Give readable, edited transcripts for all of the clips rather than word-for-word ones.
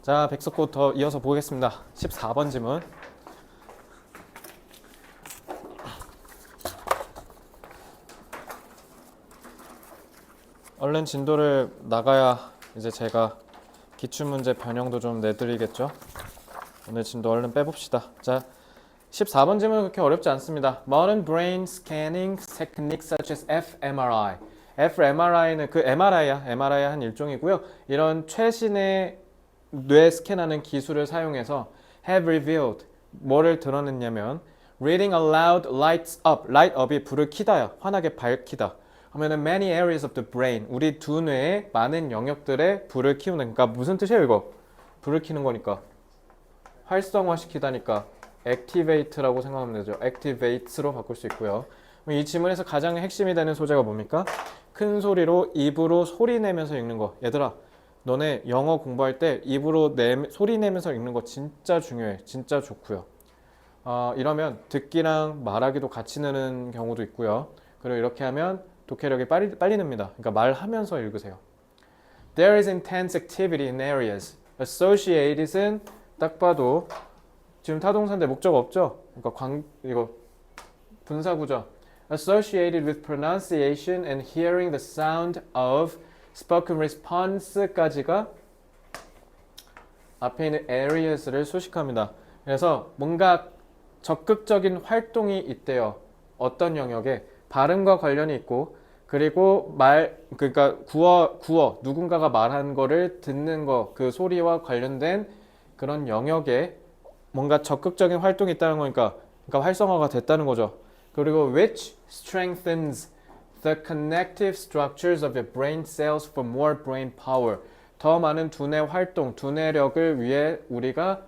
자, 백석고 더 이어서 보겠습니다. 14번 지문. 얼른 진도를 나가야 이제 제가 기출문제 변형도 좀 내드리겠죠. 오늘 진도 얼른 빼봅시다. 자, 14번 질문은 그렇게 어렵지 않습니다. Modern brain scanning techniques such as fMRI. fMRI는 그 MRI야. MRI 한 일종이고요. 이런 최신의 뇌 스캔하는 기술을 사용해서 have revealed 뭐를 드러냈냐면 reading aloud lights up. light up이 불을 켜다야. 환하게 밝히다. 하면은 many areas of the brain. 우리 두뇌의 많은 영역들에 불을 키우는. 그러니까 무슨 뜻이에요 이거? 불을 켜는 거니까. 활성화시키다니까 activate라고 생각하면 되죠. activates로 바꿀 수 있고요. 이 지문에서 가장 핵심이 되는 소재가 뭡니까? 큰 소리로 입으로 소리 내면서 읽는 거. 얘들아, 너네 영어 공부할 때 입으로 소리 내면서 읽는 거 진짜 중요해. 진짜 좋고요. 이러면 듣기랑 말하기도 같이 느는 경우도 있고요. 그리고 이렇게 하면 독해력이 빨리 늡니다. 그러니까 말하면서 읽으세요. There is intense activity in areas. Associated은 딱 봐도 지금 타동사인데 목적 없죠? 그러니까 이거 분사구죠. Associated with pronunciation and hearing the sound of spoken response까지가 앞에 있는 areas를 수식합니다. 그래서 뭔가 적극적인 활동이 있대요. 어떤 영역에 발음과 관련이 있고 그리고 그러니까 구어 누군가가 말한 거를 듣는 거 그 소리와 관련된 그런 영역에 뭔가 적극적인 활동이 있다는 거니까 그러니까 활성화가 됐다는 거죠. 그리고 which strengthens the connective structures of your brain cells for more brain power. 더 많은 두뇌 활동, 두뇌력을 위해 우리가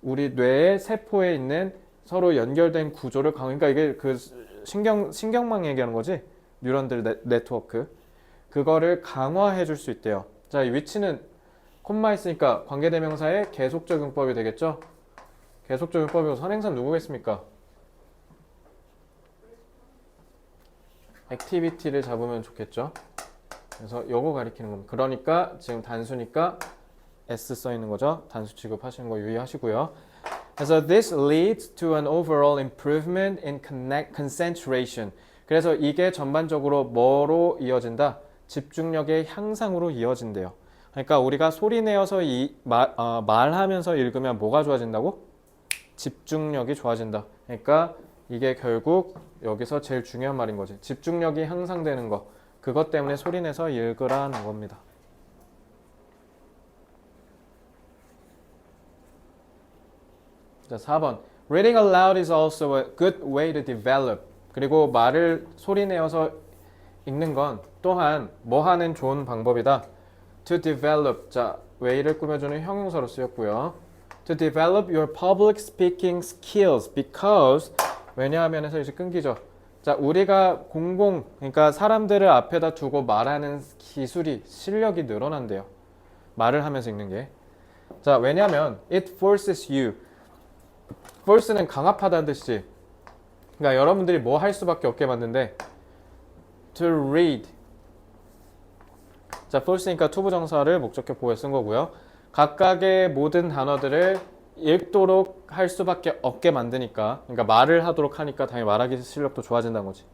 우리 뇌의 세포에 있는 서로 연결된 구조를 그러니까 이게 그 신경망 얘기하는 거지. 뉴런들 네트워크. 그거를 강화해 줄 수 있대요. 자, 이 위치는 콤마 있으니까 관계대명사의 계속적용법이 되겠죠? 계속적용법이고 선행사는 누구겠습니까? 액티비티를 잡으면 좋겠죠? 그래서 요거 가리키는 겁니다. 그러니까 지금 단수니까 S 써 있는 거죠? 단수 취급하시는 거 유의하시고요. 그래서 this leads to an overall improvement in concentration. 그래서 이게 전반적으로 뭐로 이어진다? 집중력의 향상으로 이어진대요. 그러니까 우리가 소리 내어서 말하면서 읽으면 뭐가 좋아진다고? 집중력이 좋아진다. 그러니까 이게 결국 여기서 제일 중요한 말인 거지. 집중력이 향상되는 거. 그것 때문에 소리 내서 읽으라는 겁니다. 자, 4번. Reading aloud is also a good way to develop. 그리고 말을 소리 내어서 읽는 건 또한 뭐 하는 좋은 방법이다. To develop. 자, way를 꾸며주는 형용사로 쓰였고요. To develop your public speaking skills because 왜냐하면 해서 이제 끊기죠. 자, 우리가 그러니까 사람들을 앞에다 두고 말하는 기술이 실력이 늘어난대요. 말을 하면서 읽는 게. 자, 왜냐하면 it forces you. force는 강압하다는 뜻이지. 그러니까 여러분들이 뭐 할 수밖에 없게 만든데 to read. 자, force니까 투부정사를 목적격 보호에 쓴 거고요. 각각의 모든 단어들을 읽도록 할 수밖에 없게 만드니까 그러니까 말을 하도록 하니까 당연히 말하기 실력도 좋아진다는 거지.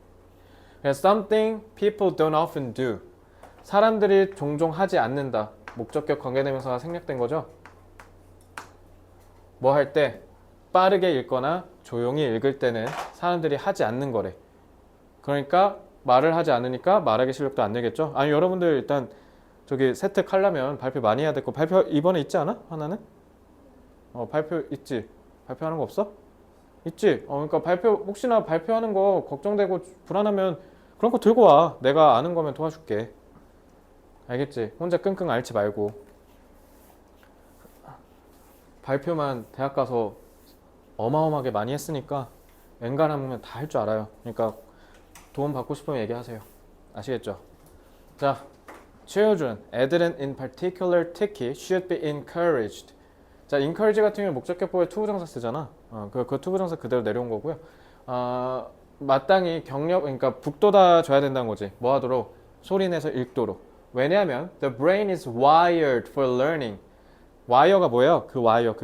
그래서 something people don't often do. 사람들이 종종 하지 않는다. 목적격 관계대명사가 생략된 거죠. 뭐 할 때? 빠르게 읽거나 조용히 읽을 때는 사람들이 하지 않는 거래. 그러니까 말을 하지 않으니까 말하기 실력도 안 늘겠죠. 아니 여러분들 일단 저기 세특하려면 발표 많이 해야 될 거. 발표 이번에 있지 않아? 하나는? 발표 있지? 발표하는 거 없어? 있지? 그러니까 혹시나 발표하는 거 걱정되고 불안하면 그런 거 들고 와. 내가 아는 거면 도와줄게. 알겠지? 혼자 끙끙 앓지 말고. 발표만 대학 가서 어마어마하게 많이 했으니까 웬간하면 다 할 줄 알아요. 그러니까 도움 받고 싶으면 얘기하세요. 아시겠죠? 자, children, 애들은 in particular 특히 should be encouraged. 자, encourage 같은 경우는 목적격보에 투부정사 쓰잖아. 그 투부정사 그대로 내려온 거고요. 마땅히 그러니까 북돋아 줘야 된다는 거지. 뭐 하도록? 소리 내서 읽도록. 왜냐하면 the brain is wired for learning. 와이어가 뭐예요? 그 와이어,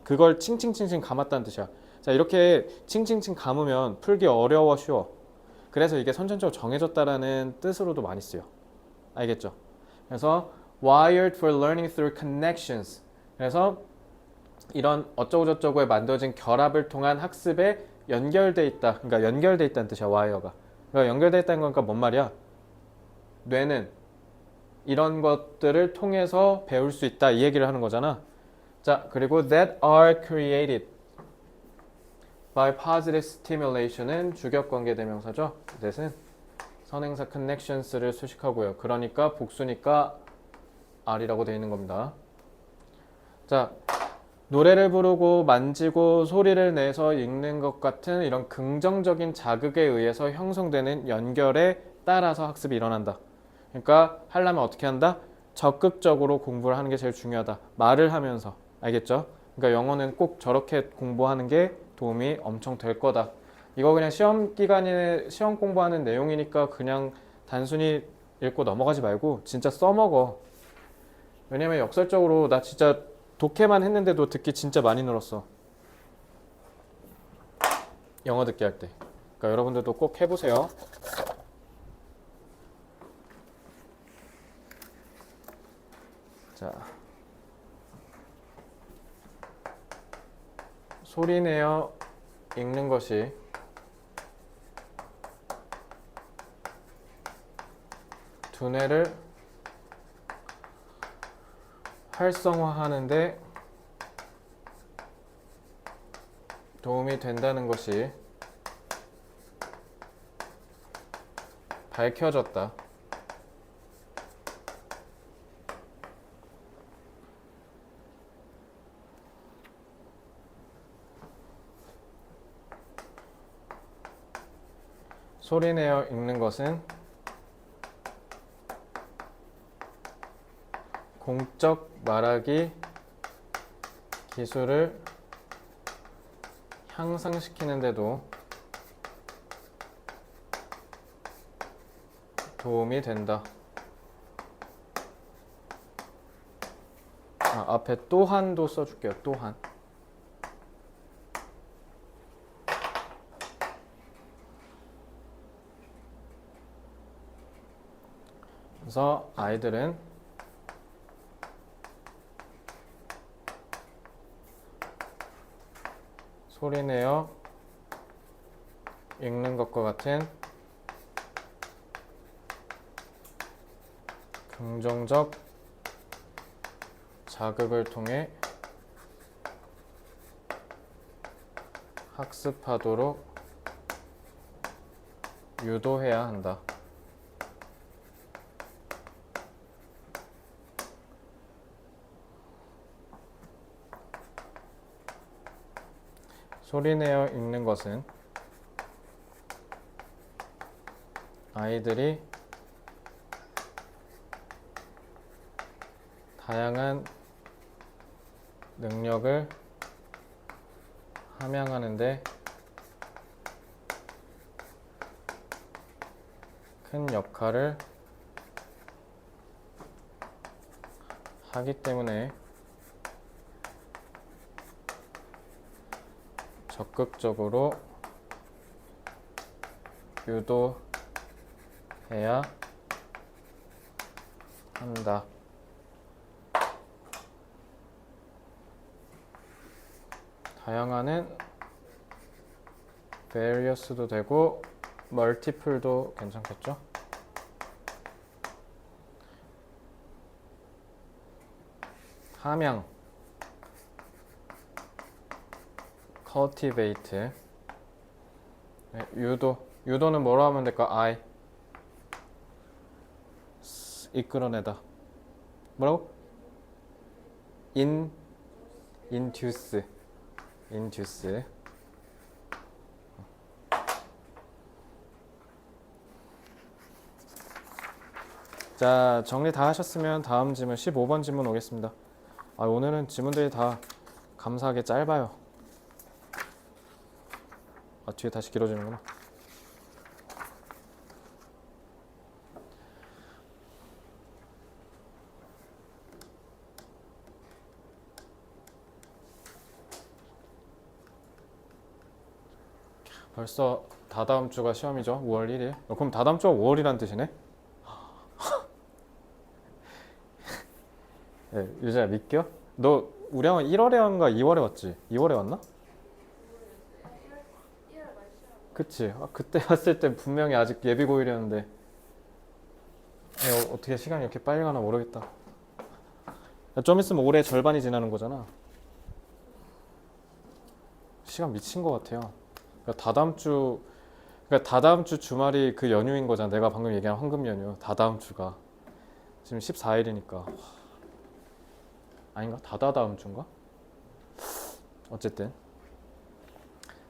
그걸 칭칭칭칭 감았다는 뜻이야. 자, 이렇게 칭칭칭 감으면 풀기 어려워, 쉬워. 그래서 이게 선천적으로 정해졌다라는 뜻으로도 많이 쓰여. 알겠죠? 그래서 wired for learning through connections. 그래서 이런 어쩌고저쩌고에 만들어진 결합을 통한 학습에 연결돼 있다. 그러니까 연결돼 있다는 뜻이야, 와이어가. 그러니까 연결돼 있다는 거니까 뭔 말이야? 뇌는 이런 것들을 통해서 배울 수 있다 이 얘기를 하는 거잖아. 자, 그리고 that are created by positive stimulation은 주격관계 대명사죠. that은 선행사 connections를 수식하고요. 그러니까 복수니까 are이라고 되어 있는 겁니다. 자, 노래를 부르고 만지고 소리를 내서 읽는 것 같은 이런 긍정적인 자극에 의해서 형성되는 연결에 따라서 학습이 일어난다. 그러니까 하려면 어떻게 한다? 적극적으로 공부를 하는 게 제일 중요하다. 말을 하면서. 알겠죠? 그러니까 영어는 꼭 저렇게 공부하는 게 도움이 엄청 될 거다. 이거 그냥 시험 기간에 시험 공부하는 내용이니까 그냥 단순히 읽고 넘어가지 말고 진짜 써먹어. 왜냐면 역설적으로 나 진짜 독해만 했는데도 듣기 진짜 많이 늘었어. 영어 듣기 할 때. 그러니까 여러분들도 꼭 해보세요. 자, 소리내어 읽는 것이 두뇌를 활성화하는데 도움이 된다는 것이 밝혀졌다. 소리내어 읽는 것은 공적 말하기 기술을 향상시키는데도 도움이 된다. 앞에 또한도 써줄게요. 또한. 그래서 아이들은 소리내어 읽는 것과 같은 긍정적 자극을 통해 학습하도록 유도해야 한다. 소리내어 읽는 것은 아이들이 다양한 능력을 함양하는데 큰 역할을 하기 때문에 적극적으로 유도해야 한다. 다양한은 various도 되고 multiple도 괜찮겠죠? 함양 cultivate 유도는 뭐로 하면 될까? I 이끌어내다 뭐라고? induce 자, 정리 다 하셨으면 다음 질문 15번 질문 오겠습니다. 오늘은 질문들이 다 감사하게 짧아요. 뒤에 다시 길어지는구나. 벌써 다다음 주가 시험이죠. 5월 1일. 그럼 다다음 주가 5월이란 뜻이네? 네, 유재야 믿겨? 너 우리 형은 1월에 왔는가 2월에 왔지? 2월에 왔나? 그치? 그때 왔을 땐 분명히 아직 예비고일이었는데 어떻게 시간이 이렇게 빨리 가나 모르겠다. 좀 있으면 올해 절반이 지나는 거잖아. 시간 미친 것 같아요. 그러니까 다다음 주 주말이 그 연휴인 거잖아. 내가 방금 얘기한 황금 연휴. 다다음 주가 지금 14일이니까 아닌가? 다다다음 주인가? 어쨌든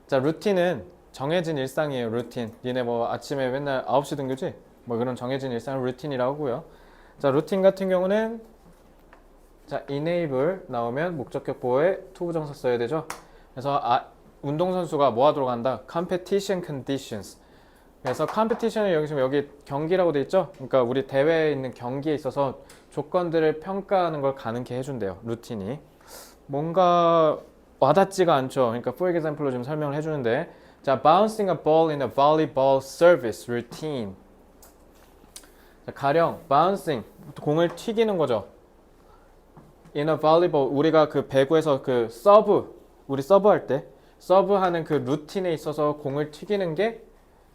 자 루틴은 정해진 일상이에요. 루틴. 니네 뭐 아침에 맨날 9시 등교지? 뭐 그런 정해진 일상을 루틴이라고 하고요. 자 루틴 같은 경우는 자 enable 나오면 목적격 보호에 to 부정사 써야 되죠. 그래서 운동선수가 뭐 하도록 한다? competition conditions. 그래서 competition을 여기 지금 여기 경기라고 돼 있죠? 그러니까 우리 대회에 있는 경기에 있어서 조건들을 평가하는 걸 가능케 해준대요. 루틴이. 뭔가 와닿지가 않죠. 그러니까 for example로 좀 설명을 해주는데 자, bouncing a ball in a volleyball service routine. 자, 가령 bouncing 공을 튀기는 거죠. in a volleyball 우리가 그 배구에서 그 서브 우리 서브 할 때 서브하는 그 루틴에 있어서 공을 튀기는 게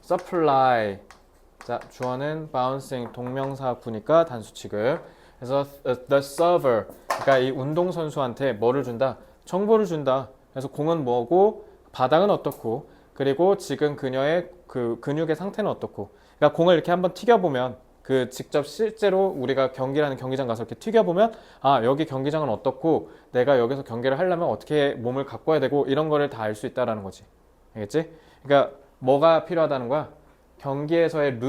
supply. 자, 주어는 bouncing 동명사구니까 단수 취급. 그래서 the server 그러니까 이 운동선수한테 뭐를 준다? 정보를 준다. 그래서 공은 뭐고 바닥은 어떻고 그리고 지금 그녀의 그 근육의 상태는 어떻고 그러니까 공을 이렇게 한번 튀겨보면 그 직접 실제로 우리가 경기라는 경기장 가서 이렇게 튀겨보면 아 여기 경기장은 어떻고 내가 여기서 경기를 하려면 어떻게 몸을 갖고 와야 되고 이런 거를 다 알 수 있다라는 거지. 알겠지? 그러니까 뭐가 필요하다는 거야? 경기에서의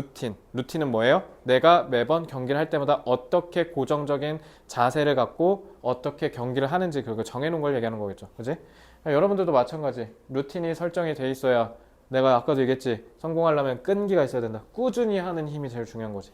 루틴은 뭐예요? 내가 매번 경기를 할 때마다 어떻게 고정적인 자세를 갖고 어떻게 경기를 하는지 그걸 정해놓은 걸 얘기하는 거겠죠. 그지? 여러분들도 마찬가지. 루틴이 설정이 돼 있어야 내가 아까도 얘기했지. 성공하려면 끈기가 있어야 된다. 꾸준히 하는 힘이 제일 중요한 거지.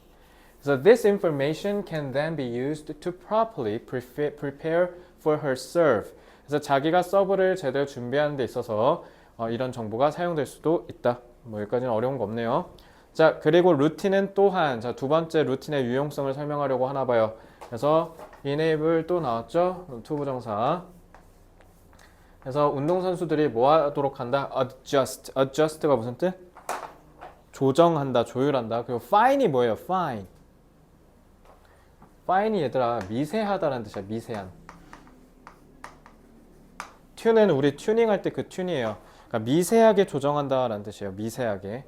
So this information can then be used to properly prepare for her serve. 그래서 자기가 서브를 제대로 준비하는 데 있어서 이런 정보가 사용될 수도 있다. 뭐 여기까지는 어려운 거 없네요. 자 그리고 루틴은 또한 자 두 번째 루틴의 유용성을 설명하려고 하나 봐요. 그래서 enable 또 나왔죠. to 부정사. 그래서 운동선수들이 뭐 하도록 한다? adjust가 무슨 뜻? 조정한다, 조율한다. 그리고 fine이 뭐예요? fine이 얘들아 미세하다라는 뜻이야. 미세한. tune은 우리 튜닝할 때 그 튠이에요. 그러니까 미세하게 조정한다라는 뜻이에요. 미세하게.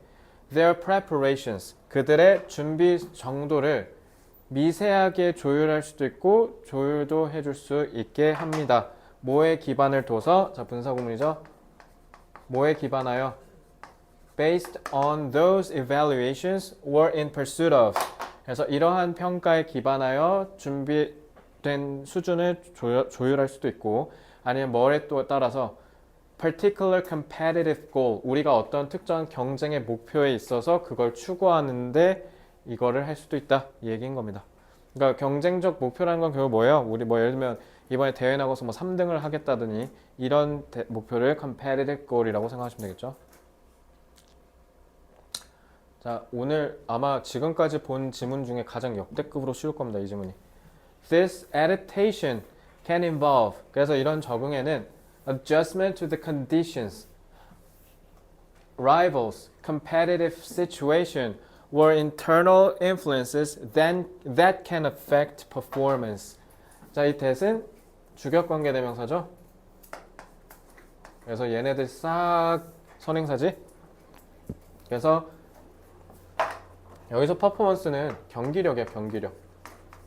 Their preparations. 그들의 준비 정도를 미세하게 조율할 수도 있고 조율도 해줄 수 있게 합니다. 뭐에 기반을 둬서 자 분사구문이죠. 뭐에 기반하여 based on those evaluations or in pursuit of. 그래서 이러한 평가에 기반하여 준비된 수준을 조율할 수도 있고 아니면 뭐에 또 따라서 particular competitive goal 우리가 어떤 특정한 경쟁의 목표에 있어서 그걸 추구하는데 이거를 할 수도 있다 이 얘기인 겁니다. 그러니까 경쟁적 목표라는 건 결국 뭐예요? 우리 뭐 예를 들면 이번에 대회 나가서 뭐 3등을 하겠다더니 이런 목표를 competitive goal이라고 생각하시면 되겠죠. 자 오늘 아마 지금까지 본 지문 중에 가장 역대급으로 쉬울 겁니다. 이 지문이. This adaptation can involve 그래서 이런 적응에는 adjustment to the conditions, rivals, competitive situation, or internal influences that can affect performance. 자, 이 that은 주격관계 대명사죠. 그래서 얘네들 싹 선행사지. 그래서 여기서 퍼포먼스는 경기력이야, 경기력.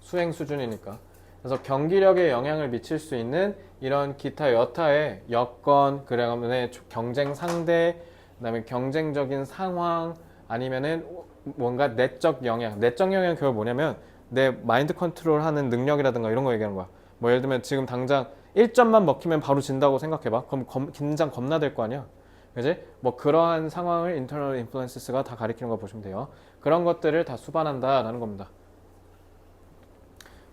수행 수준이니까. 그래서 경기력에 영향을 미칠 수 있는 이런 기타 여타의 여건, 그다음에 경쟁 상대, 그다음에 경쟁적인 상황, 아니면은 뭔가 내적 영향. 내적 영향은 그거 뭐냐면 내 마인드 컨트롤하는 능력이라든가 이런 거 얘기하는 거야. 뭐 예를 들면 지금 당장 1점만 먹히면 바로 진다고 생각해봐. 그럼 긴장 겁나 될 거 아니야. 그지? 뭐 그러한 상황을 internal influences가 다 가리키는 거 보시면 돼요. 그런 것들을 다 수반한다라는 겁니다.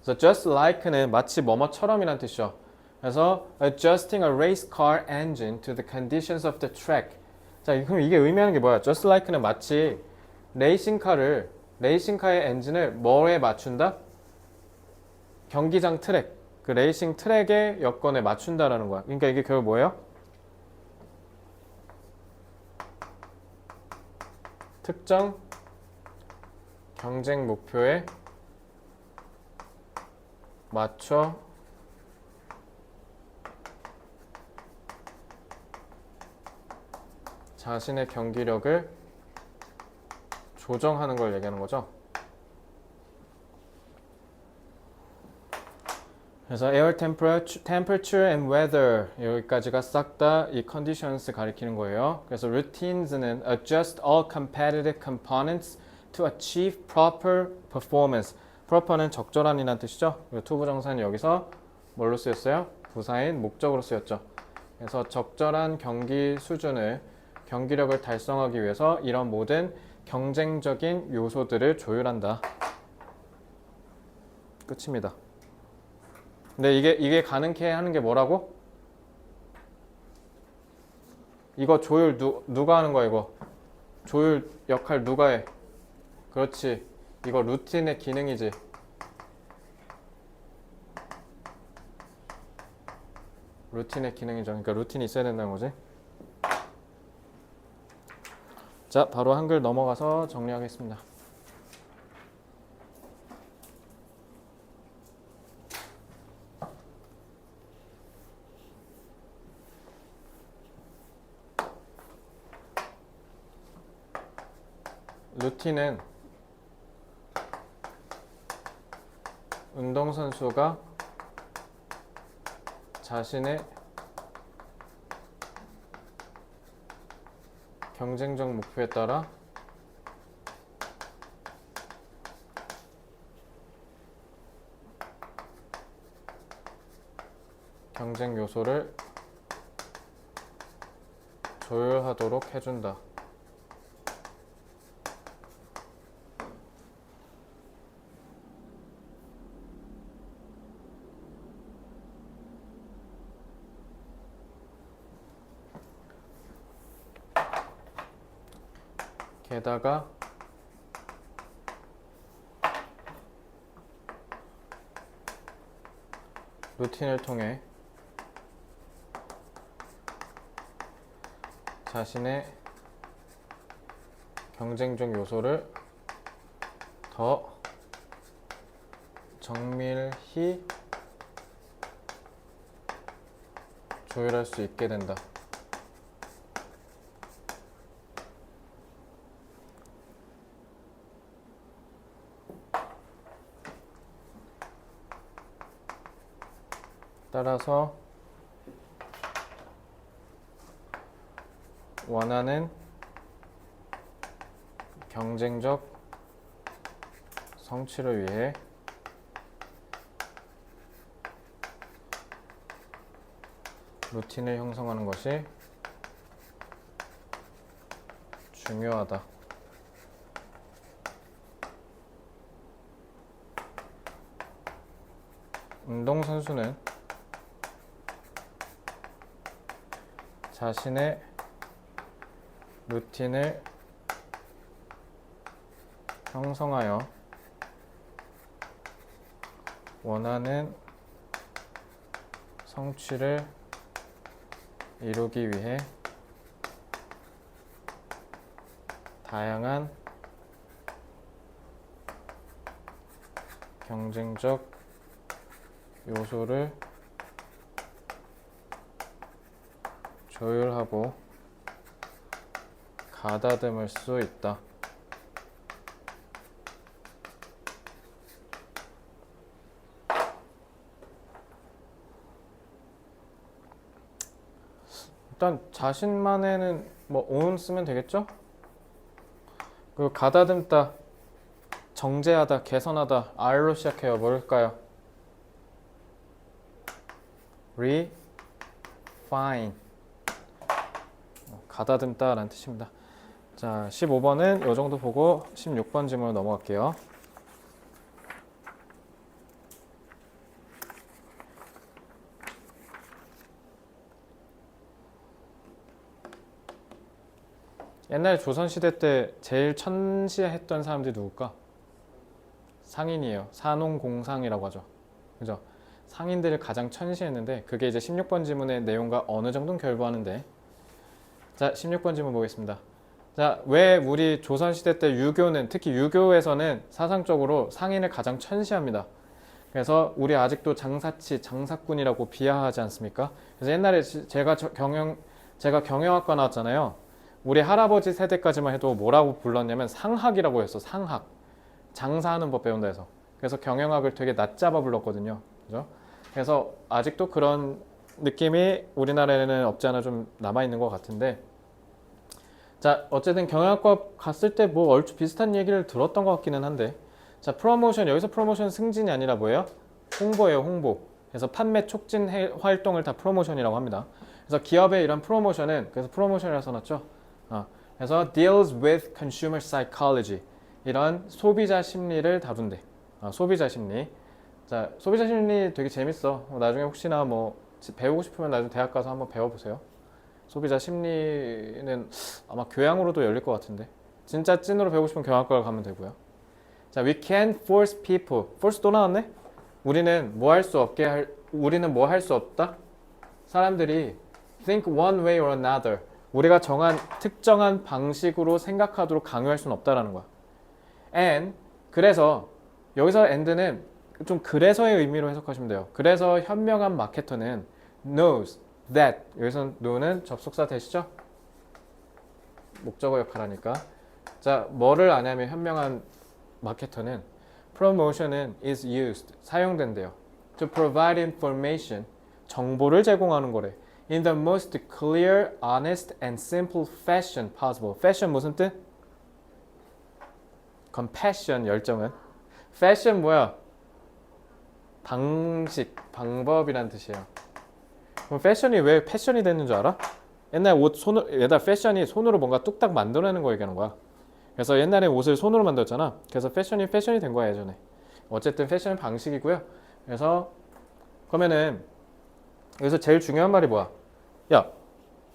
그래서 just like는 마치 뭐뭐처럼이란 뜻이죠. 그래서 adjusting a race car engine to the conditions of the track. 자, 그럼 이게 의미하는 게 뭐야? just like는 마치 레이싱카의 엔진을 뭐에 맞춘다? 경기장 트랙, 그 레이싱 트랙의 여건에 맞춘다라는 거야. 그러니까 이게 결국 뭐예요? 특정 경쟁 목표에 맞춰 자신의 경기력을 조정하는 걸 얘기하는 거죠. 그래서 air temperature and weather 여기까지가 싹 다 이 conditions 가리키는 거예요. 그래서 routines는 adjust all competitive components to achieve proper performance. proper는 적절한이란 뜻이죠. 그리고 투부정사는 여기서 뭘로 쓰였어요? 부사인 목적으로 쓰였죠. 그래서 적절한 경기 수준을 경기력을 달성하기 위해서 이런 모든 경쟁적인 요소들을 조율한다. 끝입니다. 근데 이게 가능케 하는 게 뭐라고? 이거 조율 누가 하는 거야 이거? 조율 역할 누가 해? 그렇지. 이거 루틴의 기능이지. 루틴의 기능이죠. 그러니까 루틴이 있어야 된다는 거지. 자, 바로 한글 넘어가서 정리하겠습니다. 루틴은 운동선수가 자신의 경쟁적 목표에 따라 경쟁 요소를 조율하도록 해준다. 게다가 루틴을 통해 자신의 경쟁적 요소를 더 정밀히 조율할 수 있게 된다. 따라서 원하는 경쟁적 성취를 위해 루틴을 형성하는 것이 중요하다. 운동선수는 자신의 루틴을 형성하여 원하는 성취를 이루기 위해 다양한 경쟁적 요소를 조율하고 가다듬을 수 있다. 일단 자신만에는 뭐 own 쓰면 되겠죠? 그리고 가다듬다, 정제하다, 개선하다, R로 시작해요. 뭘까요? refine, 가다듬다 라는 뜻입니다. 자, 15번은 이 정도 보고 16번 질문으로 넘어갈게요. 옛날 조선시대 때 제일 천시했던 사람들이 누굴까? 상인이에요. 산농공상이라고 하죠. 그죠? 상인들을 가장 천시했는데 그게 이제 16번 지문의 내용과 어느 정도는 결부하는데, 자 16번 지문 보겠습니다. 자, 왜 우리 조선시대 때 유교는, 특히 유교에서는 사상적으로 상인을 가장 천시합니다. 그래서 우리 아직도 장사치, 장사꾼이라고 비하하지 않습니까? 그래서 옛날에 제가 경영학과 나왔잖아요. 우리 할아버지 세대까지만 해도 뭐라고 불렀냐면 상학이라고 했어. 상학. 장사하는 법 배운다 해서. 그래서 경영학을 되게 낮잡아 불렀거든요. 그죠? 그래서 아직도 그런 느낌이 우리나라에는 없지 않아 좀 남아있는 것 같은데, 자 어쨌든 경영학과 갔을 때 뭐 얼추 비슷한 얘기를 들었던 것 같기는 한데, 자 프로모션, 여기서 프로모션 승진이 아니라 뭐예요? 홍보예요. 홍보. 그래서 판매 촉진 활동을 다 프로모션이라고 합니다. 그래서 기업의 이런 프로모션은, 그래서 프로모션이라고 써놨죠. 그래서 deals with consumer psychology, 이런 소비자 심리를 다룬대. 소비자 심리. 자 소비자 심리 되게 재밌어. 나중에 혹시나 뭐 배우고 싶으면 나중에 대학 가서 한번 배워보세요. 소비자 심리는 아마 교양으로도 열릴 것 같은데, 진짜 찐으로 배우고 싶으면 경영학과를 가면 되고요. 자, we can't force people. force 또 나왔네? 우리는 뭐 할 수 없다? 사람들이 think one way or another. 우리가 정한 특정한 방식으로 생각하도록 강요할 수는 없다라는 거야. and, 그래서 여기서 and는 좀 그래서의 의미로 해석하시면 돼요. 그래서 현명한 마케터는 knows that, 여기서 know는 접속사 되시죠? 목적어 역할하니까. 자, 뭐를 아냐면 현명한 마케터는 promotion은 is used, 사용된대요. to provide information, 정보를 제공하는 거래. in the most clear, honest and simple fashion possible. fashion 무슨 뜻? compassion, 열정은. fashion 뭐야? 방식, 방법이란 뜻이에요. 그럼 패션이 왜 패션이 됐는 줄 알아? 옛날 옷 패션이 손으로 뭔가 뚝딱 만들어내는 거 얘기하는 거야. 그래서 옛날에 옷을 손으로 만들었잖아. 그래서 패션이 된 거야 예전에. 어쨌든 패션은 방식이고요. 그래서 그러면은 여기서 제일 중요한 말이 뭐야? 야,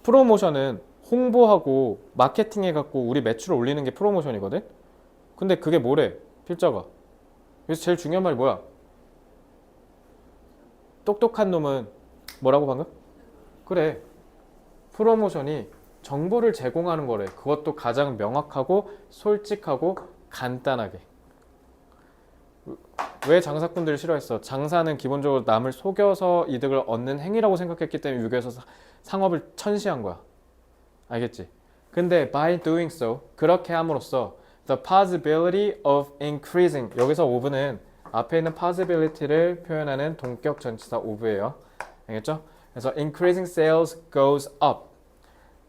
프로모션은 홍보하고 마케팅 해갖고 우리 매출을 올리는 게 프로모션이거든? 근데 그게 뭐래? 필자가. 그래서 제일 중요한 말이 뭐야? 똑똑한 놈은 뭐라고 방금? 그래. 프로모션이 정보를 제공하는 거래. 그것도 가장 명확하고 솔직하고 간단하게. 왜 장사꾼들이 싫어했어? 장사는 기본적으로 남을 속여서 이득을 얻는 행위라고 생각했기 때문에 유교에서 상업을 천시한 거야. 알겠지? 근데 by doing so, 그렇게 함으로써 the possibility of increasing, 여기서 of는 앞에 있는 possibility를 표현하는 동격 전치사 of예요. 알겠죠? 그래서 increasing sales goes up,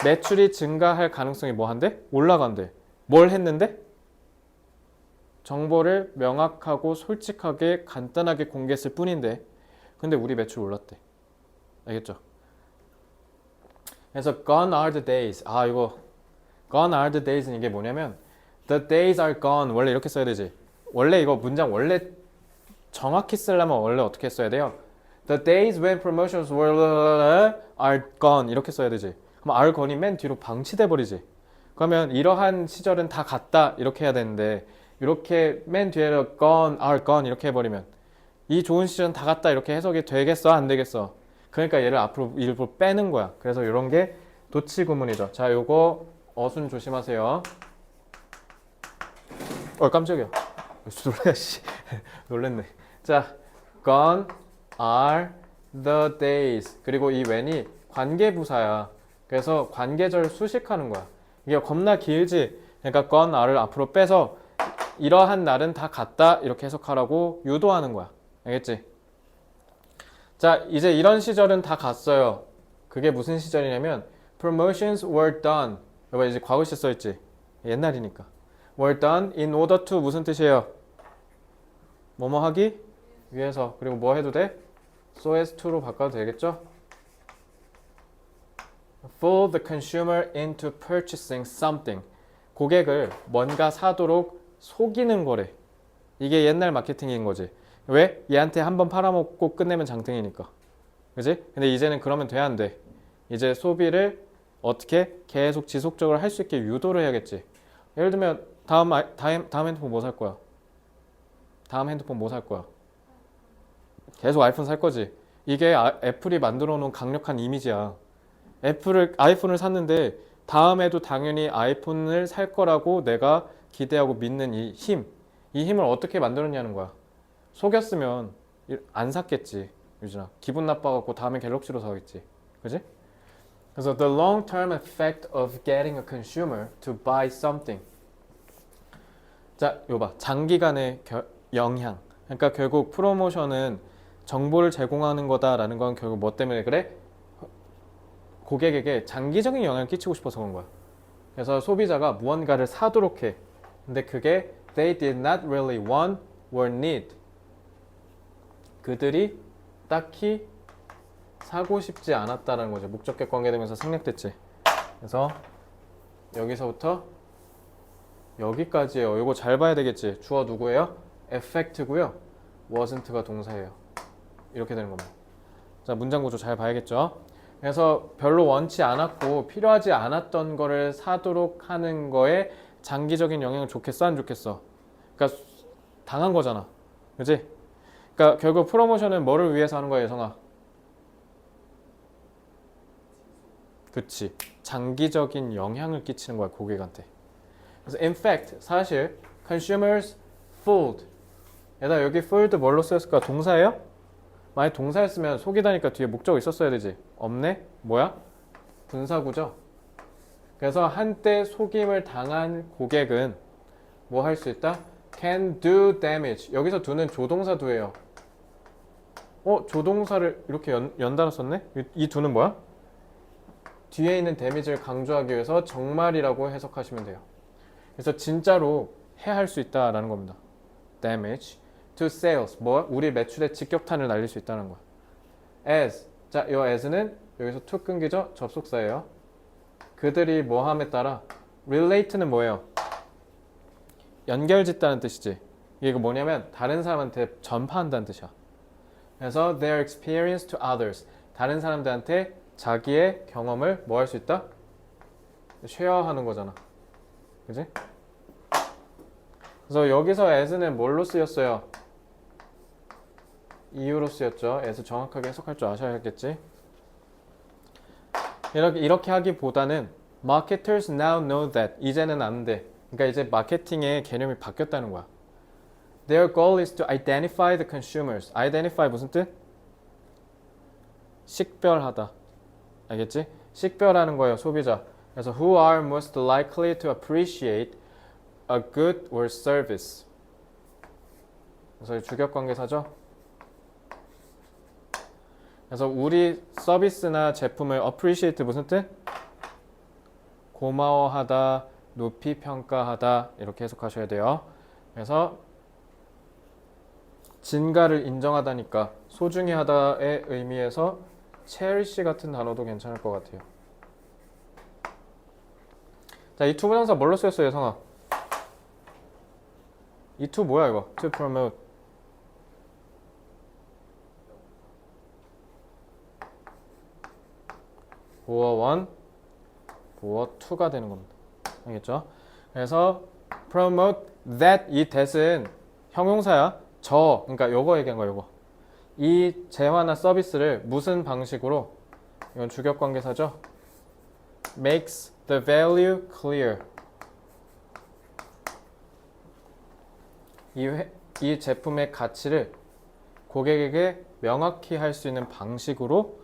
매출이 증가할 가능성이 뭐 한대? 올라간대. 뭘 했는데? 정보를 명확하고 솔직하게 간단하게 공개했을 뿐인데, 근데 우리 매출 올랐대. 알겠죠? 그래서 gone are the days. 이거 gone are the days는 이게 뭐냐면 the days are gone, 원래 이렇게 써야 되지. 원래 이거 문장 원래 정확히 쓰려면 원래 어떻게 써야 돼요? The days when promotions were are gone, 이렇게 써야 되지. 그럼 are gone이 맨 뒤로 방치돼 버리지. 그러면 이러한 시절은 다 갔다 이렇게 해야 되는데, 이렇게 맨 뒤에로 gone, are gone 이렇게 해버리면 이 좋은 시절은 다 갔다 이렇게 해석이 되겠어? 안 되겠어? 그러니까 얘를 앞으로 일부러 빼는 거야. 그래서 이런 게 도치 구문이죠. 자, 요거 어순 조심하세요. 깜짝이야. 놀래, 씨. 놀랬네. 자, gone are the days. 그리고 이 when이 관계부사야. 그래서 관계절 수식하는 거야. 이게 겁나 길지? 그러니까 gone are를 앞으로 빼서 이러한 날은 다 갔다 이렇게 해석하라고 유도하는 거야. 알겠지? 자, 이제 이런 시절은 다 갔어요. 그게 무슨 시절이냐면 promotions were done. 여봐, 이제 과거시 써있지? 옛날이니까. were done in order to 무슨 뜻이에요? 뭐뭐 하기 위해서. 그리고 뭐 해도 돼? so as to로 바꿔도 되겠죠? fool the consumer into purchasing something. 고객을 뭔가 사도록 속이는 거래. 이게 옛날 마케팅인 거지. 왜? 얘한테 한번 팔아먹고 끝내면 장땡이니까. 그지? 근데 이제는 그러면 돼, 안 돼? 이제 소비를 어떻게 계속 지속적으로 할 수 있게 유도를 해야겠지. 예를 들면 다음 핸드폰 뭐 살 거야? 다음 핸드폰 뭐 살 거야? 계속 아이폰 살 거지. 이게 애플이 만들어 놓은 강력한 이미지야. 아이폰을 샀는데 다음에도 당연히 아이폰을 살 거라고 내가 기대하고 믿는 이 힘을 어떻게 만들었냐는 거야. 속였으면 안 샀겠지, 유진아. 기분 나빠갖고 다음에 갤럭시로 사겠지, 그지? 그래서 the long-term effect of getting a consumer to buy something. 자, 이거 봐. 장기간의 영향. 그러니까 결국 프로모션은 정보를 제공하는 거다라는 건 결국 뭐 때문에 그래? 고객에게 장기적인 영향을 끼치고 싶어서 그런 거야. 그래서 소비자가 무언가를 사도록 해. 근데 그게 they did not really want or need. 그들이 딱히 사고 싶지 않았다는 거죠. 목적격 관계되면서 생략됐지. 그래서 여기서부터 여기까지예요. 이거 잘 봐야 되겠지. 주어 누구예요? effect고요. wasn't가 동사예요. 이렇게 되는 겁니다. 자, 문장 구조 잘 봐야겠죠. 그래서 별로 원치 않았고 필요하지 않았던 거를 사도록 하는 거에 장기적인 영향을 좋겠어, 안 좋겠어? 그러니까 당한 거잖아. 그지? 그러니까 결국 프로모션은 뭐를 위해서 하는 거야, 예성아? 그치. 장기적인 영향을 끼치는 거야, 고객한테. 그래서 in fact, 사실 consumers fooled. 얘들아, 여기 fooled 뭘로 쓰였을까? 동사예요? 만약 동사였으면 속이다니까 뒤에 목적어 있었어야 되지. 없네? 뭐야? 분사구죠. 그래서 한때 속임을 당한 고객은 뭐 할 수 있다? can do damage. 여기서 do는 조동사 do예요. 조동사를 이렇게 연달아 썼네? 이 do는 뭐야? 뒤에 있는 damage를 강조하기 위해서 정말이라고 해석하시면 돼요. 그래서 진짜로 해할 수 있다라는 겁니다. damage to sales. 뭐? 우리 매출에 직격탄을 날릴 수 있다는 거야. as. 자, 이 as는 여기서 to 끊기죠? 접속사예요. 그들이 뭐함에 따라 relate는 뭐예요? 연결짓다는 뜻이지. 이게 뭐냐면 다른 사람한테 전파한다는 뜻이야. 그래서 their experience to others. 다른 사람들한테 자기의 경험을 뭐 할 수 있다? 쉐어하는 거잖아. 그지? 그래서 여기서 as는 뭘로 쓰였어요? 이유로 쓰였죠. as 정확하게 해석할 줄 아셔야겠지. 이렇게 하기보다는 marketers now know that. 이제는 아는데. 그러니까 이제 마케팅의 개념이 바뀌었다는 거야. Their goal is to identify the consumers. identify 무슨 뜻? 식별하다. 알겠지? 식별하는 거예요, 소비자. 그래서 who are most likely to appreciate a good or service. 그래서 주격관계사죠. 그래서 우리 서비스나 제품을 appreciate 무슨 뜻? 고마워하다, 높이 평가하다 이렇게 해석하셔야 돼요. 그래서 진가를 인정하다니까 소중히 하다의 의미에서 cherish 같은 단어도 괜찮을 것 같아요. 자, 이 to 부정사 뭘로 쓰였어요, 예성아? 이 to 뭐야 이거? to promote. 보어 1, 보어 2가 되는 겁니다. 알겠죠? 그래서 promote that. 이 that은 형용사야. 그러니까 요거 얘기한 거야, 요거. 이 재화나 서비스를 무슨 방식으로, 이건 주격관계사죠. makes the value clear. 이 제품의 가치를 고객에게 명확히 할 수 있는 방식으로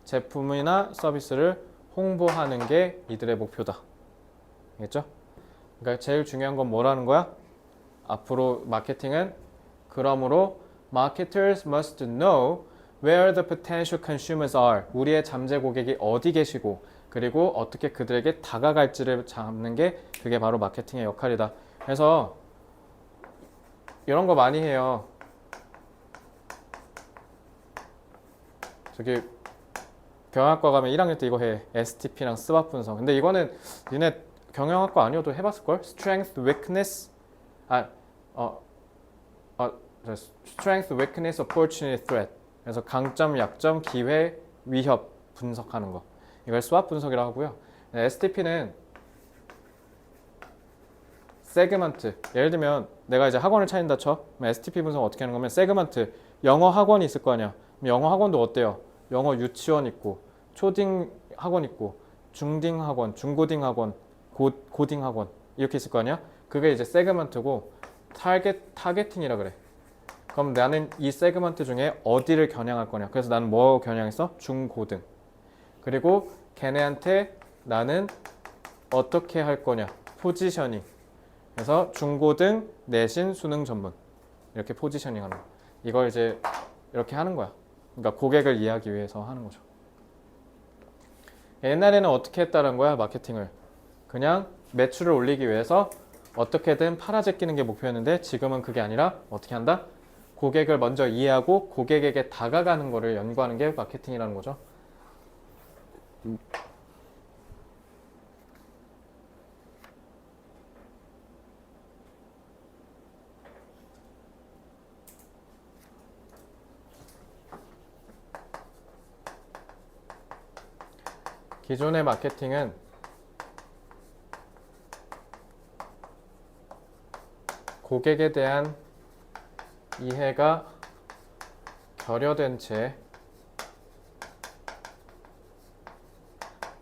제품이나 서비스를 홍보하는 게 이들의 목표다. 알겠죠? 그러니까 제일 중요한 건 뭐라는 거야? 앞으로 마케팅은 그러므로 marketers must know where the potential consumers are. 우리의 잠재 고객이 어디 계시고 그리고 어떻게 그들에게 다가갈지를 잡는 게 그게 바로 마케팅의 역할이다. 그래서 이런 거 많이 해요. 저기 경영학과 가면 1학년 때 이거 해. STP랑 스왑 분석. 근데 이거는 니네 경영학과 아니어도 해봤을걸? Strength, weakness, strength, weakness, opportunity, threat. 그래서 강점, 약점, 기회, 위협 분석하는 거. 이걸 스왑 분석이라고 하고요. STP는 세그먼트. 예를 들면 내가 이제 학원을 차린다 쳐. 그럼 STP 분석 어떻게 하는 거면 세그먼트. 영어 학원이 있을 거 아니야. 그럼 영어 학원도 어때요? 영어 유치원 있고 초딩 학원 있고 중딩 학원, 중고딩 학원, 고딩 학원 이렇게 있을 거 아니야? 그게 이제 세그먼트고 타겟팅이라 그래. 그럼 나는 이 세그먼트 중에 어디를 겨냥할 거냐. 그래서 나는 뭐 겨냥했어? 중고등. 그리고 걔네한테 나는 어떻게 할 거냐. 포지셔닝. 그래서 중고등, 내신, 수능 전문 이렇게 포지셔닝 하는 거. 이걸 이제 이렇게 하는 거야. 그러니까 고객을 이해하기 위해서 하는 거죠. 옛날에는 어떻게 했다는 거야, 마케팅을. 그냥 매출을 올리기 위해서 어떻게든 팔아제끼는 게 목표였는데 지금은 그게 아니라 어떻게 한다? 고객을 먼저 이해하고 고객에게 다가가는 거를 연구하는 게 마케팅이라는 거죠. 기존의 마케팅은 고객에 대한 이해가 결여된 채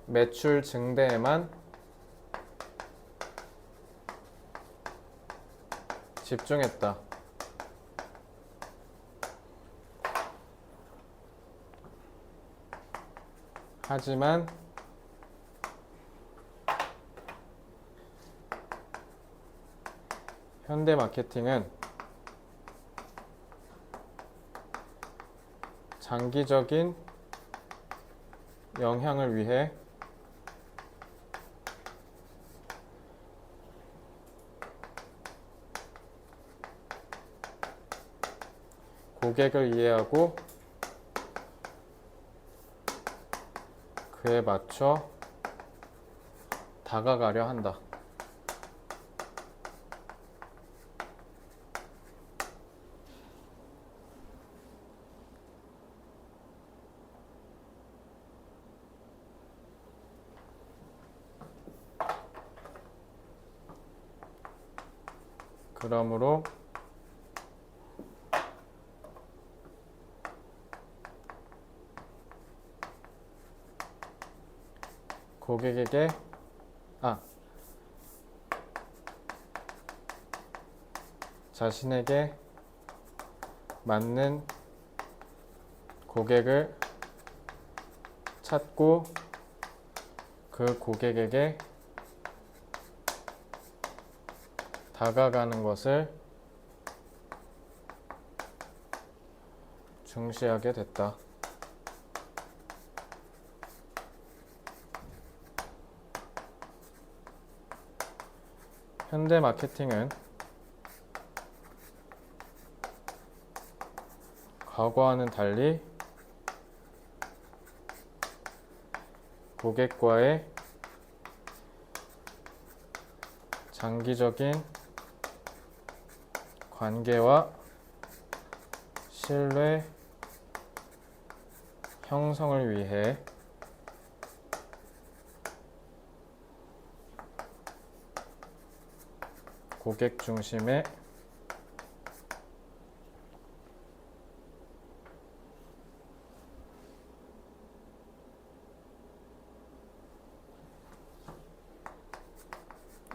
매출 증대에만 집중했다. 하지만 현대 마케팅은 장기적인 영향을 위해 고객을 이해하고 그에 맞춰 다가가려 한다. 그러므로 고객에게 자신에게 맞는 고객을 찾고 그 고객에게 다가가는 것을 중시하게 됐다. 현대 마케팅은 과거와는 달리 고객과의 장기적인 관계와 신뢰 형성을 위해 고객 중심의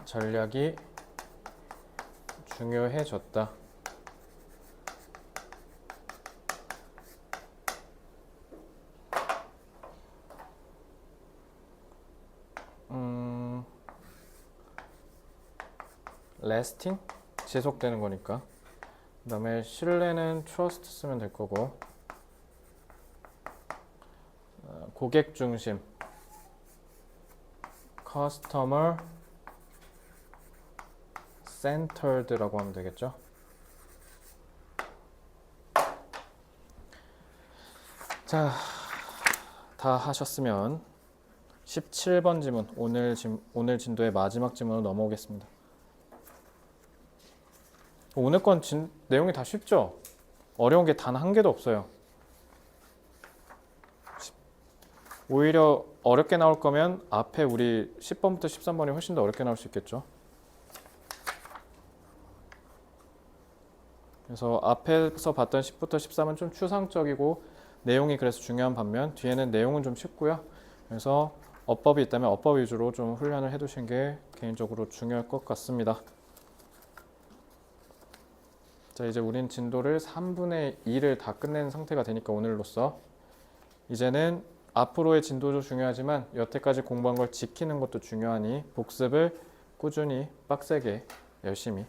전략이 중요해졌다. lasting? 지속되는 거니까. 그 다음에 신뢰는 trust 쓰면 될 거고, 고객 중심 customer centered라고 하면 되겠죠. 자, 다 하셨으면 17번 지문, 오늘 진도의 마지막 지문으로 넘어오겠습니다. 오늘 건 내용이 다 쉽죠? 어려운 게 단 한 개도 없어요. 오히려 어렵게 나올 거면 앞에 우리 10번부터 13번이 훨씬 더 어렵게 나올 수 있겠죠. 그래서 앞에서 봤던 10부터 13은 좀 추상적이고 내용이 그래서 중요한 반면 뒤에는 내용은 좀 쉽고요. 그래서 어법이 있다면 어법 위주로 좀 훈련을 해두시는 게 개인적으로 중요할 것 같습니다. 자, 이제 우린 진도를 3분의 2를 다 끝낸 상태가 되니까 오늘로써 이제는 앞으로의 진도도 중요하지만 여태까지 공부한 걸 지키는 것도 중요하니 복습을 꾸준히 빡세게 열심히.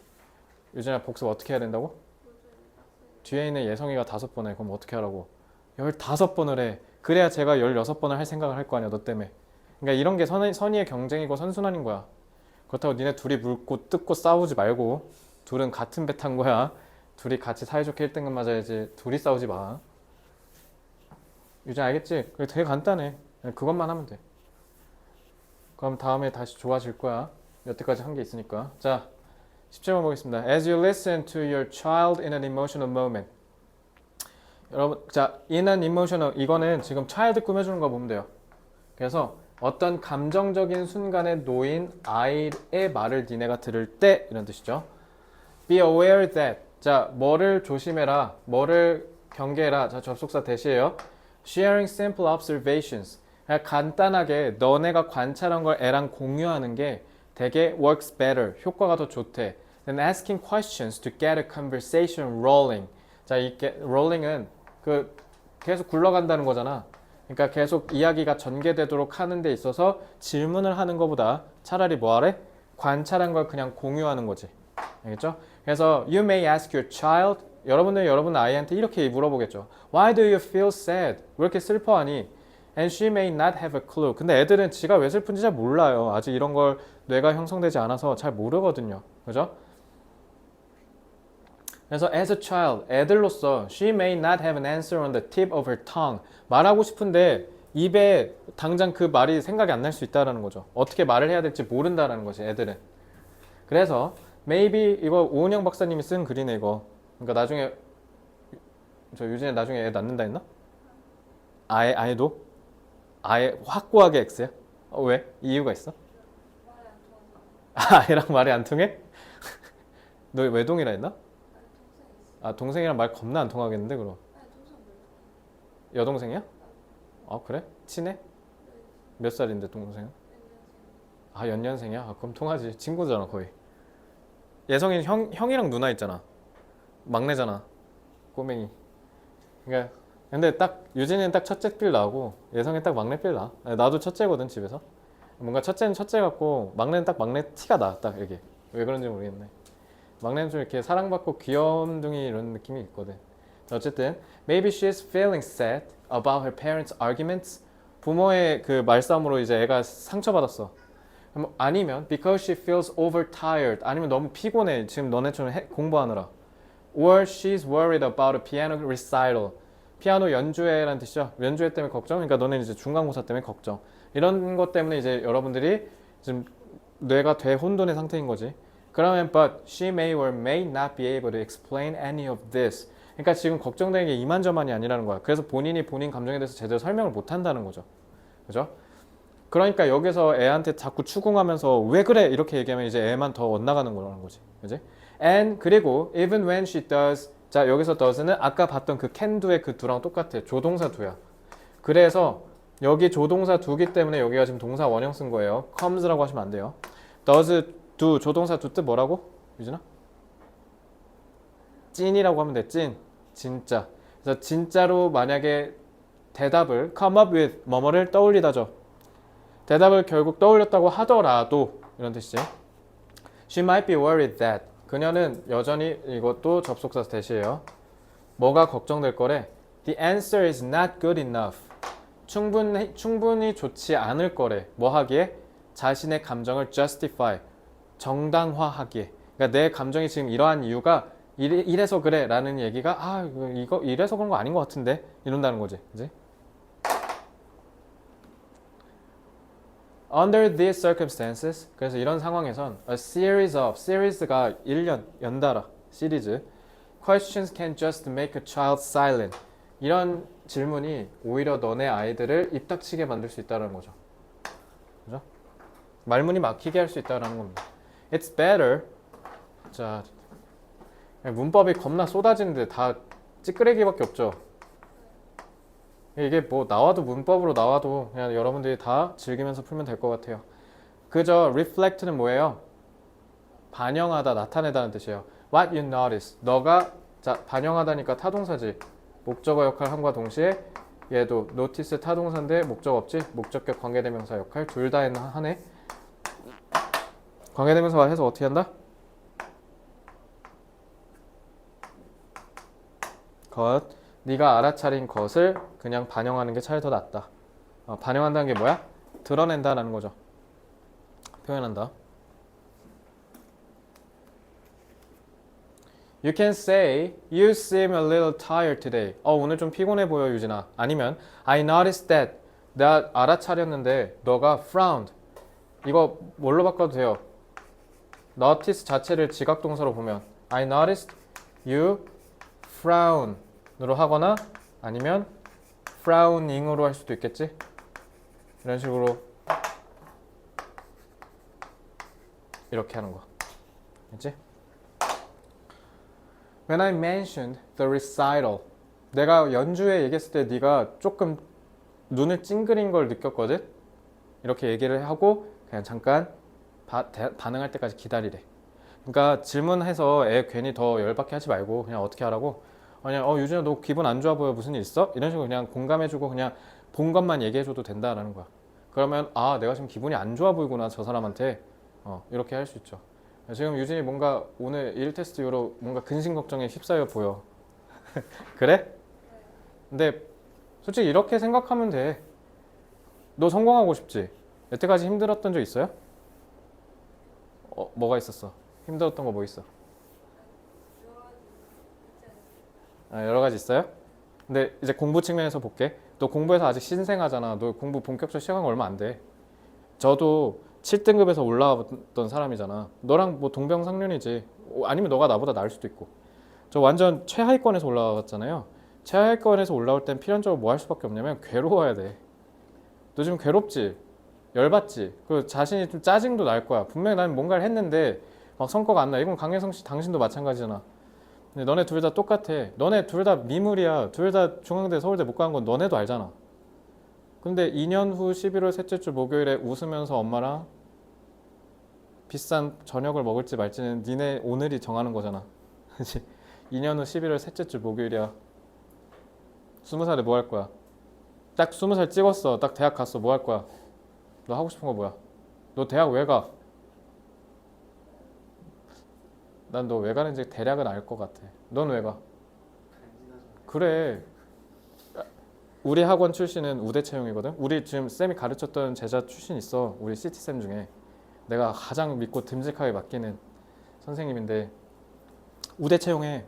유진아, 복습 어떻게 해야 된다고? 뒤에 있는 예성이가 5번 해. 그럼 어떻게 하라고? 15번을 해. 그래야 제가 16번을 할 생각을 할 거 아니야, 너 때문에. 그러니까 이런 게 선의의 경쟁이고 선순환인 거야. 그렇다고 니네 둘이 물고 뜯고 싸우지 말고 둘은 같은 배 탄 거야. 둘이 같이 사이좋게 1등급 맞아야지. 둘이 싸우지 마. 유진 알겠지? 그게 되게 간단해. 그것만 하면 돼. 그럼 다음에 다시 좋아질 거야. 여태까지 한 게 있으니까. 자, 17번 보겠습니다. As you listen to your child in an emotional moment. 여러분, 자, in an emotional, 이거는 지금 child 꾸며주는 거 보면 돼요. 그래서 어떤 감정적인 순간에 놓인 아이의 말을 니네가 들을 때 이런 뜻이죠. Be aware that. 자, 뭐를 조심해라. 뭐를 경계해라. 자, 접속사 대시예요. Sharing simple observations. 그냥 간단하게 너네가 관찰한 걸 애랑 공유하는 게 되게 works better. 효과가 더 좋대. Then asking questions to get a conversation rolling. 자, 이 rolling은 그 계속 굴러간다는 거잖아. 그러니까 계속 이야기가 전개되도록 하는 데 있어서 질문을 하는 것보다 차라리 뭐 하래? 관찰한 걸 그냥 공유하는 거지. 알겠죠? 그래서 you may ask your child, 여러분들 여러분 아이한테 이렇게 물어보겠죠. Why do you feel sad? 왜 이렇게 슬퍼하니? And she may not have a clue. 근데 애들은 지가 왜 슬픈지 잘 몰라요. 아직 이런 걸 뇌가 형성되지 않아서 잘 모르거든요. 그죠? 그래서 as a child, 애들로서 she may not have an answer on the tip of her tongue. 말하고 싶은데 입에 당장 그 말이 생각이 안 날 수 있다는 거죠. 어떻게 말을 해야 될지 모른다는 거지, 애들은. 그래서 maybe 이거 오은영 박사님이 쓴 글이네, 이거. 그러니까 나중에 저 유진이 나중에 애 낳는다 했나? 아예도? 아예 확고하게 X야? 왜? 이유가 있어? 아이랑 말이 안 통해? 너 외동이라 했나? 아, 동생이랑 말 겁나 안 통하겠는데 그럼? 여동생이야? 아, 그래? 친해? 몇 살인데 동생은? 아, 연년생이야? 아, 그럼 통하지. 친구잖아 거의. 예성이는 형이랑 누나 있잖아. 막내잖아. 꼬맹이. 그러니까 근데 딱 유진이는 딱 첫째 필 나고 예성이 딱 막내 필 나. 나도 첫째거든 집에서. 뭔가 첫째는 첫째 같고 막내는 딱 막내 티가 나. 딱 이게 왜 그런지 모르겠네. 막내는 좀 이렇게 사랑받고 귀염둥이 이런 느낌이 있거든. 어쨌든 maybe she's feeling sad about her parents' arguments. 부모의 그 말싸움으로 이제 애가 상처받았어. 아니면 because she feels overtired. 아니면 너무 피곤해. 지금 너네처럼 공부하느라. Or she's worried about a piano recital. 피아노 연주회라는 뜻이죠. 연주회 때문에 걱정. 그러니까 너네는 이제 중간고사 때문에 걱정. 이런 것 때문에 이제 여러분들이 지금 뇌가 대혼돈의 상태인 거지. 그러면 but she may or may not be able to explain any of this. 그러니까 지금 걱정되는 게 이만저만이 아니라는 거야. 그래서 본인이 본인 감정에 대해서 제대로 설명을 못 한다는 거죠. 그죠? 그러니까 여기서 애한테 자꾸 추궁하면서 왜 그래? 이렇게 얘기하면 이제 애만 더 엇나가는 거라는 거지. 그지? And 그리고 even when she does. 자, 여기서 does는 아까 봤던 그 can do의 그 do랑 똑같아. 조동사 do야. 그래서 여기 조동사 do기 때문에 여기가 지금 동사 원형 쓴 거예요. comes라고 하시면 안 돼요. does do 조동사 do 뜻 뭐라고? 유진아? 찐이라고 하면 돼. 찐. 진짜. 그래서 진짜로 만약에 대답을 come up with 뭐뭐를 떠올리다죠. 대답을 결국 떠올렸다고 하더라도 이런 뜻이지. She might be worried that. 그녀는 여전히 이것도 접속사 대시예요. 뭐가 걱정될 거래? The answer is not good enough. 충분히 좋지 않을 거래. 뭐 하기에? 자신의 감정을 justify. 정당화하기에. 그러니까 내 감정이 지금 이러한 이유가 이래서 그래 라는 얘기가 이거 이래서 그런 거 아닌 것 같은데 이런다는 거지. 그지? Under these circumstances, 그래서 이런 상황에선 a series of, series가 1년, 연달아, 시리즈 questions can just make a child silent. 이런 질문이 오히려 너네 아이들을 입 닥치게 만들 수 있다는 거죠. 그죠? 말문이 막히게 할 수 있다는 겁니다. It's better. 자, 문법이 겁나 쏟아지는데 다 찌끄레기밖에 없죠. 이게 뭐 나와도 문법으로 나와도 그냥 여러분들이 다 즐기면서 풀면 될 것 같아요. 그저 reflect는 뭐예요? 반영하다, 나타내다는 뜻이에요. What you notice. 너가 자 반영하다니까 타동사지. 목적어 역할 함과 동시에 얘도 notice 타동사인데 목적 없지? 목적격 관계대명사 역할 둘 다 하네. 관계대명사 해서 어떻게 한다? 것. 네가 알아차린 것을 그냥 반영하는 게 차라리 더 낫다. 반영한다는 게 뭐야? 드러낸다라는 거죠. 표현한다. You can say, you seem a little tired today. 오늘 좀 피곤해 보여, 유진아. 아니면, I noticed that. 내가 알아차렸는데, 너가 frowned. 이거 뭘로 바꿔도 돼요? notice 자체를 지각동사로 보면, I noticed you frown으로 하거나, 아니면 frowning으로 할 수도 있겠지? 이런 식으로 이렇게 하는 거. 알지? When I mentioned the recital, 내가 연주회 얘기했을 때 네가 조금 눈을 찡그린 걸 느꼈거든? 이렇게 얘기를 하고 그냥 잠깐 반응할 때까지 기다리래. 그러니까 질문해서 애 괜히 더 열받게 하지 말고 그냥 어떻게 하라고? 그냥 유진아 너 기분 안 좋아 보여 무슨 일 있어? 이런 식으로 그냥 공감해주고 그냥 본 것만 얘기해줘도 된다라는 거야. 그러면 내가 지금 기분이 안 좋아 보이구나 저 사람한테 이렇게 할 수 있죠. 지금 유진이 뭔가 오늘 일 테스트 이후로 뭔가 근심 걱정에 휩싸여 보여. 그래? 근데 솔직히 이렇게 생각하면 돼. 너 성공하고 싶지? 여태까지 힘들었던 적 있어요? 뭐가 있었어? 힘들었던 거 뭐 있어? 여러 가지 있어요? 근데 이제 공부 측면에서 볼게. 너 공부에서 아직 신생하잖아. 너 공부 본격적으로 시작한 거 얼마 안 돼. 저도 7등급에서 올라왔던 사람이잖아. 너랑 뭐 동병상련이지. 아니면 너가 나보다 나을 수도 있고. 저 완전 최하위권에서 올라왔잖아요. 최하위권에서 올라올 땐 필연적으로 뭐 할 수밖에 없냐면 괴로워야 돼. 너 지금 괴롭지? 열받지? 그 자신이 좀 짜증도 날 거야. 분명히 난 뭔가를 했는데 막 성과가 안 나. 이건 강혜성 씨 당신도 마찬가지잖아. 근데 너네 둘 다 똑같아. 너네 둘 다 미물이야. 둘 다 중앙대 서울대 못 가는 건 너네도 알잖아. 근데 2년 후 11월 셋째 주 목요일에 웃으면서 엄마랑 비싼 저녁을 먹을지 말지는 니네 오늘이 정하는 거잖아. 그치? 2년 후 11월 셋째 주 목요일이야. 20살에 뭐 할 거야? 딱 20살 찍었어. 딱 대학 갔어. 뭐 할 거야? 너 하고 싶은 거 뭐야? 너 대학 왜 가? 난 너 왜 가는지 대략은 알 것 같아. 넌 왜 가? 그래. 우리 학원 출신은 우대채용이거든. 우리 지금 쌤이 가르쳤던 제자 출신 있어. 우리 CT쌤 중에 내가 가장 믿고 듬직하게 맡기는 선생님인데 우대채용해.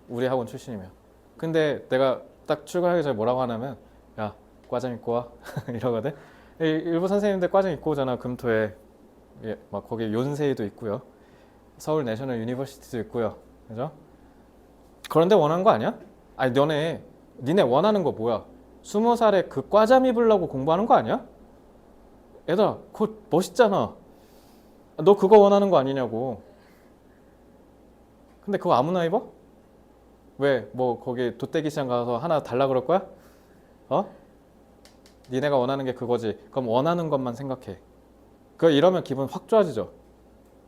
우리 학원 출신이면. 근데 내가 딱 출근하기 전에 뭐라고 하냐면 야 과점 입고 와 이러거든. 일부 선생님들 과점 입고 오잖아. 금토에 막 거기 연세이도 있고요. 서울 내셔널 유니버시티도 있고요. 그죠? 그런데 원하는 거 아니야? 아니 니네 원하는 거 뭐야? 20살에 그 과잠 입으려고 공부하는 거 아니야? 얘들아 그거 멋있잖아. 너 그거 원하는 거 아니냐고. 근데 그거 아무나 입어? 왜? 뭐 거기 돗대기 시장 가서 하나 달라 그럴 거야? 니네가 원하는 게 그거지. 그럼 원하는 것만 생각해. 이러면 기분 확 좋아지죠.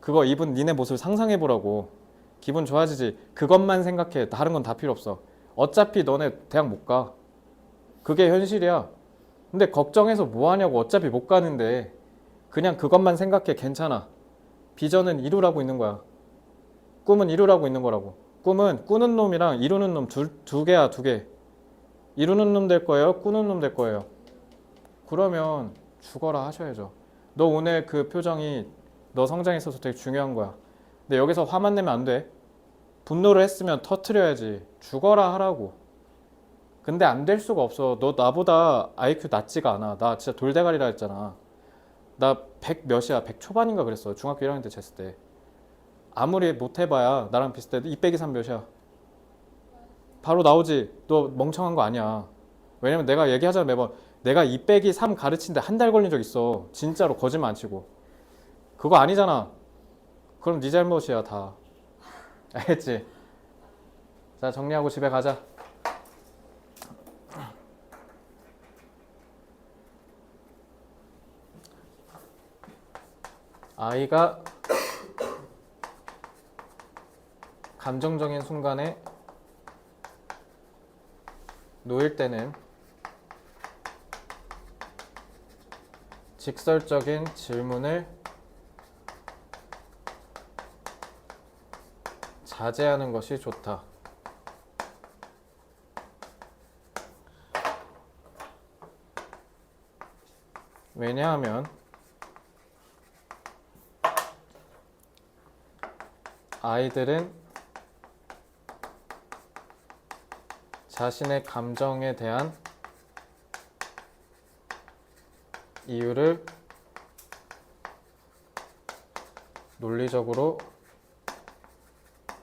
그거 입은 니네 모습을 상상해 보라고. 기분 좋아지지. 그것만 생각해. 다른 건 다 필요 없어. 어차피 너네 대학 못 가. 그게 현실이야. 근데 걱정해서 뭐 하냐고. 어차피 못 가는데 그냥 그것만 생각해. 괜찮아. 비전은 이루라고 있는 거야. 꿈은 이루라고 있는 거라고. 꿈은 꾸는 놈이랑 이루는 놈 두 개야. 2개. 이루는 놈 될 거예요? 꾸는 놈 될 거예요? 그러면 죽어라 하셔야죠. 너 오늘 그 표정이 너 성장에 있어서 되게 중요한 거야. 근데 여기서 화만 내면 안 돼. 분노를 했으면 터트려야지. 죽어라 하라고. 근데 안 될 수가 없어. 너 나보다 IQ 낮지가 않아. 나 진짜 돌대가리라 했잖아. 나 100 몇이야. 100 초반인가 그랬어. 중학교 1학년 때 쟀을 때. 아무리 못해봐야 나랑 비슷해. 2 빼기 3 몇이야. 바로 나오지. 너 멍청한 거 아니야. 왜냐면 내가 얘기하잖아 매번. 내가 2 빼기 3 가르치는데 한 달 걸린 적 있어. 진짜로 거짓말 안 치고. 그거 아니잖아. 그럼 네 잘못이야 다. 알겠지? 자, 정리하고 집에 가자. 아이가 감정적인 순간에 놓일 때는 직설적인 질문을 자제하는 것이 좋다. 왜냐하면 아이들은 자신의 감정에 대한 이유를 논리적으로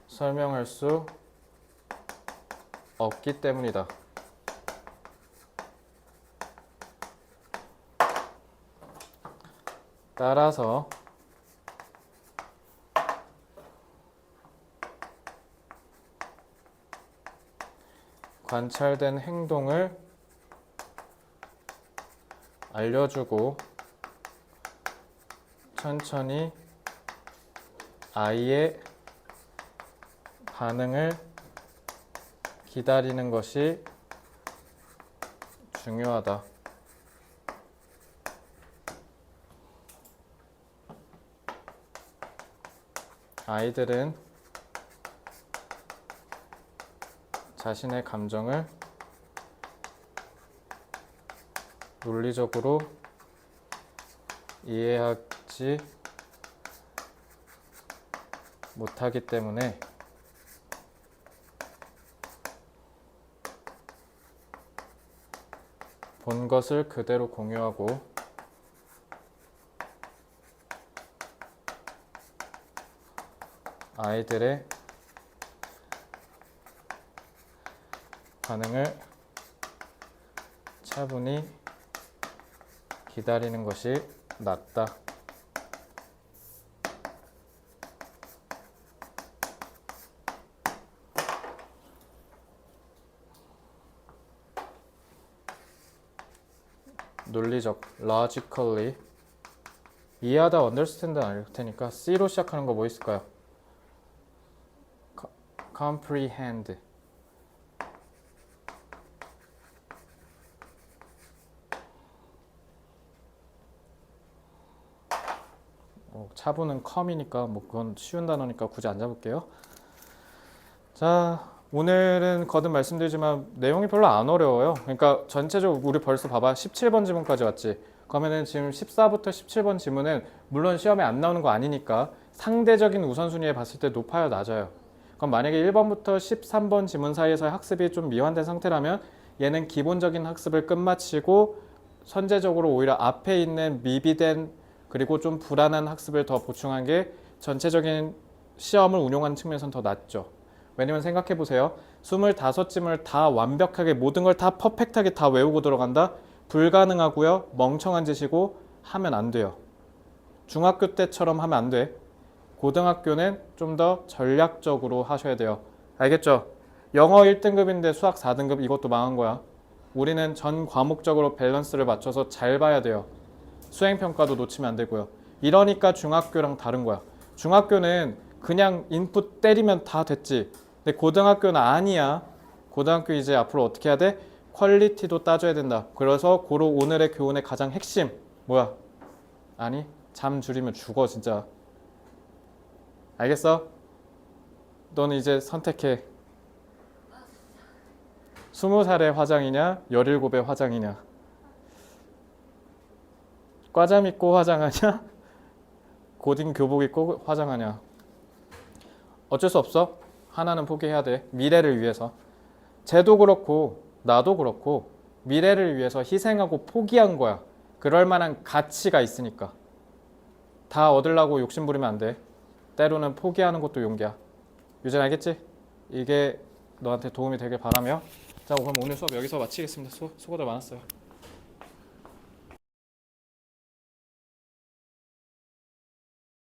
설명할 수 없기 때문이다. 따라서 관찰된 행동을 알려주고 천천히 아이의 반응을 기다리는 것이 중요하다. 아이들은 자신의 감정을 논리적으로 이해하지 못하기 때문에 본 것을 그대로 공유하고 아이들의 반응을 차분히 기다리는 것이 낫다. 논리적, logically 이해하다, understand는 아닐 테니까 C로 시작하는 거 뭐 있을까요? comprehend 차분은 come이니까 뭐 그건 쉬운 단어니까 굳이 안 잡을게요. 자, 오늘은 거듭 말씀드리지만 내용이 별로 안 어려워요. 그러니까 전체적으로 우리 벌써 봐봐 17번 지문까지 왔지. 그러면은 지금 14부터 17번 지문은 물론 시험에 안 나오는 거 아니니까 상대적인 우선순위에 봤을 때 높아요, 낮아요? 그럼 만약에 1번부터 13번 지문 사이에서의 학습이 좀 미완된 상태라면 얘는 기본적인 학습을 끝마치고 선제적으로 오히려 앞에 있는 미비된 그리고 좀 불안한 학습을 더 보충한 게 전체적인 시험을 운용하는 측면에서는 더 낫죠. 왜냐면 생각해보세요. 25지문을 다 완벽하게 모든 걸 다 퍼펙트하게 다 외우고 들어간다? 불가능하고요. 멍청한 짓이고 하면 안 돼요. 중학교 때처럼 하면 안 돼. 고등학교는 좀 더 전략적으로 하셔야 돼요. 알겠죠? 영어 1등급인데 수학 4등급 이것도 망한 거야. 우리는 전 과목적으로 밸런스를 맞춰서 잘 봐야 돼요. 수행평가도 놓치면 안 되고요. 이러니까 중학교랑 다른 거야. 중학교는 그냥 인풋 때리면 다 됐지. 근데 고등학교는 아니야. 고등학교 이제 앞으로 어떻게 해야 돼? 퀄리티도 따져야 된다. 그래서 고로 오늘의 교훈의 가장 핵심 뭐야? 아니 잠 줄이면 죽어 진짜. 알겠어? 너는 이제 선택해. 20살의 화장이냐 17의 화장이냐. 과잠 입고 화장하냐 고딩 교복 입고 화장하냐. 어쩔 수 없어. 하나는 포기해야 돼. 미래를 위해서. 쟤도 그렇고 나도 그렇고 미래를 위해서 희생하고 포기한 거야. 그럴 만한 가치가 있으니까. 다 얻으려고 욕심 부리면 안 돼. 때로는 포기하는 것도 용기야. 유진 알겠지? 이게 너한테 도움이 되길 바라며 자, 그럼 오늘 수업 여기서 마치겠습니다. 수고들 많았어요.